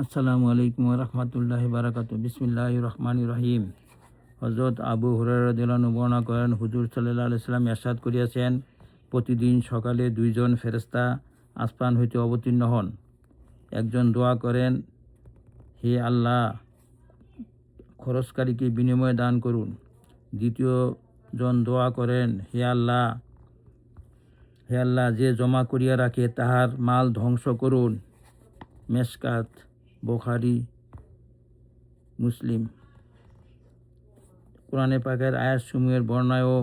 আসসালামু আলাইকুম রহমতুল্লাহি বারাকাতু। বিসমিল্লাহির রহমানির রহিম। হযরত আবু হুরায়রা রাদিয়াল্লাহু আনহু বর্ণনা করেন, হুজুর সাল্লাল্লাহু আলাইহি সাল্লাম ইরশাদ করিয়াছেন, প্রতিদিন সকালে দুইজন ফেরেশতা আসমান হইতে অবতীর্ণ হন। একজন দোয়া করেন, হে আল্লাহ, খরচকারীকে বিনিময় দান করুন। দ্বিতীয় জন দোয়া করেন, হে আল্লাহ, যে জমা করিয়া রাখে তাহার মাল ধ্বংস করুন। মেশকাত, বুখারী, মুসলিম। কোরআনে পাকের আয়াতসমূহের বর্ণনায়ও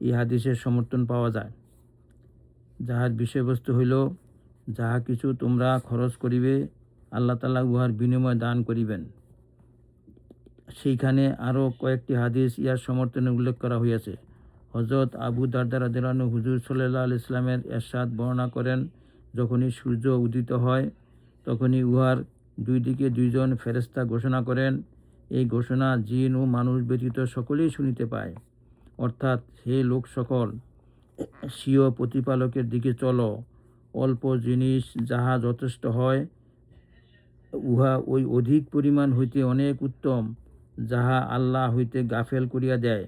এই হাদিসের সমর্থন পাওয়া যায়, যাহার বিষয়বস্তু হইল, যাহা কিছু তোমরা খরচ করিবে আল্লাহ তাআলা উহার বিনিময় দান করিবেন। সেইখানে আরও কয়েকটি হাদিস ইয়ার সমর্থনে উল্লেখ করা হইয়াছে। হযরত আবু দারদা রাদিয়াল্লাহু আনহু হুজুর সাল্লাল্লাহু আলাইহি সাল্লামের ইরশাদ বর্ণনা করেন, যখনই সূর্য উদিত হয় তখনই উহার দুই দিকে দুইজন ফেরেশতা ঘোষণা করেন। এই ঘোষণা জিন ও মানুষ ব্যতীত সকলেই শুনিতে পায়। অর্থাৎ, হে লোক সকল, স্বীয় প্রতিপালকের দিকে চলো। অল্প জিনিস যাহা যথেষ্ট হয়, উহা ওই অধিক পরিমাণ হইতে অনেক উত্তম, যাহা আল্লাহ হইতে গাফেল করিয়া দেয়।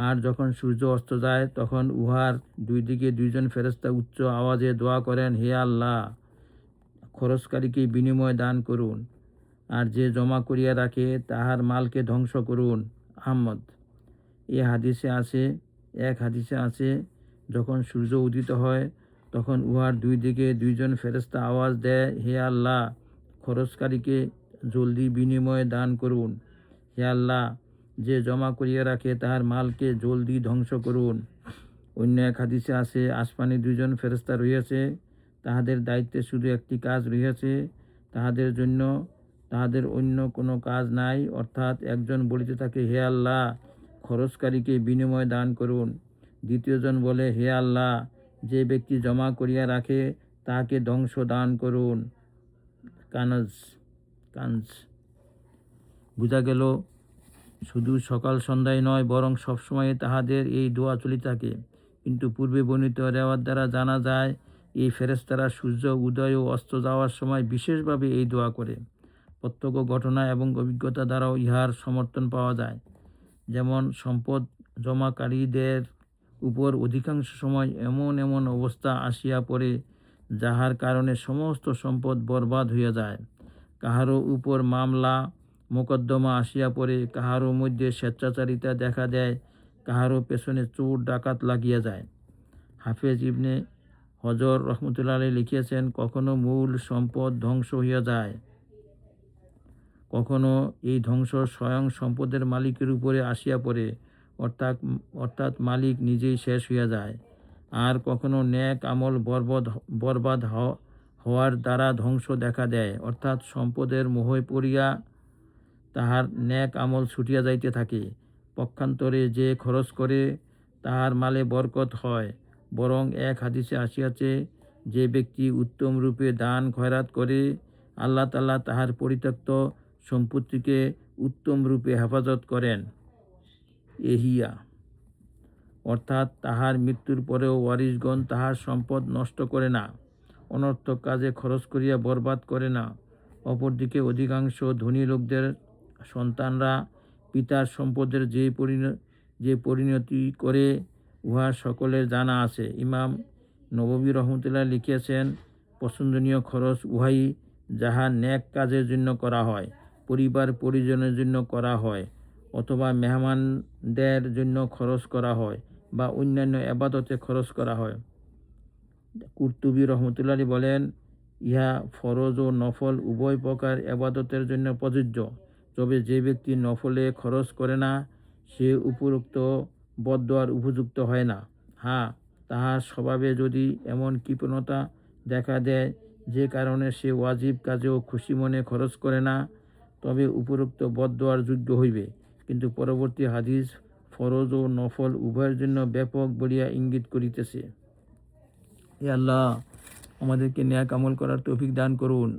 আর যখন সূর্য অস্ত যায় তখন উহার দুই দিকে দুইজন ফেরেশতা উচ্চ আওয়াজে দোয়া করেন, হে আল্লাহ, খরচকারীকে বিনিময় দান করুন, আর যে জমা করিয়া রাখে তাহার মালকে ধ্বংস করুন। আহমদ। এক হাদিসে আছে, যখন সূর্য উদিত হয় তখন উহার দুই দিকে দুইজন ফেরেশতা আওয়াজ দেয়, হে আল্লাহ, খরচকারীকে জলদি বিনিময় দান করুন। হে আল্লাহ, যে জমা করিয়া রাখে তাহার মালকে জলদি ধ্বংস করুন। অন্য এক হাদিসে আছে, আসমানে দুইজন ফেরেশতা রহিয়াছে, তাহাদের দায়িত্বে শুধু একটি কাজ রহিয়াছে, তাহাদের অন্য কোনো কাজ নাই। অর্থাৎ, একজন বলিতে থাকে, হে আল্লাহ, খরচকারীকে বিনিময় দান করুন। দ্বিতীয়জন বলে, হে আল্লাহ, যে ব্যক্তি জমা করিয়া রাখে তাহাকে ধ্বংস দান করুন। কানজ। বুঝা গেল, শুধু সকাল সন্ধ্যায় নয়, বরং সবসময় তাহাদের এই দোয়া চলিতে থাকে। কিন্তু পূর্বে বর্ণিত রেওয়াত দ্বারা জানা যায়, এই ফেরেশতারা সূর্য উদয় ও অস্ত যাওয়ার সময় বিশেষভাবে এই দোয়া করে। প্রত্যক্ষ ঘটনা এবং অভিজ্ঞতা দ্বারাও ইহার সমর্থন পাওয়া যায়। যেমন, সম্পদ জমাকারীদের উপর অধিকাংশ সময় এমন এমন অবস্থা আসিয়া পড়ে, যাহার কারণে সমস্ত সম্পদ বরবাদ হইয়া যায়। কাহারও উপর মামলা মোকদ্দমা আসিয়া পড়ে, কাহারও মধ্যে স্বেচ্ছাচারিতা দেখা দেয়, কাহারও পেছনে চোর ডাকাত লাগিয়া যায়। হাফেজ ইবনে হজর রহমতুল্লাহ আলাইহি লিখিয়াছেন, কখনো মূল সম্পদ ধ্বংস হইয়া যায়, কখনো এই ধ্বংস স্বয়ং সম্পদের মালিকের উপরে আসিয়া পড়ে, অর্থাৎ মালিক নিজেই শেষ হইয়া যায়। আর কখনো নেক আমল বরবাদ হওয়ার দ্বারা ধ্বংস দেখা দেয়, অর্থাৎ সম্পদের মোহে পড়িয়া তাহার নেক আমল ছুটিয়া যাইতে থাকে। পক্ষান্তরে যে খরচ করে তাহার মালে বরকত হয়। বরং এক হাদিসে আসিয়াছে, যে ব্যক্তি উত্তম রূপে দান খয়রাত করে, আল্লাহ তাআলা তাহার পরিত্যক্ত সম্পত্তিকে উত্তম রূপে হেফাজত করেন। এহিয়া, অর্থাৎ তাহার মৃত্যুর পরেও ওয়ারিশগণ তাহার সম্পদ নষ্ট করে না, অনর্থক কাজে খরচ করিয়া বরবাদ করে না। অপরদিকে অধিকাংশ ধনী লোকদের সন্তানরা পিতার সম্পদের যে পরিণতি করে, উহা সকলের জানা আছে। ইমাম নববী রহমতুল্লাহ লিখিয়াছেন, পছন্দনীয় খরচ উহাই, যাহা নেক কাজের জন্য করা হয়, পরিবার পরিজনের জন্য করা হয়, অথবা মেহমানদের জন্য খরচ করা হয়, বা অন্যান্য ইবাদতে খরচ করা হয়। কুরতুবী রহমতুল্লাহ বলেন, ইহা ফরজ ও নফল উভয় প্রকার ইবাদতের জন্য প্রযোজ্য। তবে যে ব্যক্তি নফলে খরচ করে না, সে উপরোক্ত বদদোয়ার উপযুক্ত হয় না। হ্যাঁ, তাহার স্বভাবে যদি এমন কৃপণতা দেখা দেয় যে কারণে সে ওয়াজিব কাজেও খুশি মনে খরচ করে না, তবে উপরোক্ত বদদোয়ার যোগ্য হইবে। কিন্তু পরবর্তী হাদিস ফরজ ও নফল উভয়ের জন্য ব্যাপক বলিয়া ইঙ্গিত করিতেছে। হে আল্লাহ, আমাদেরকে নেক আমল করার তৌফিক দান করুন।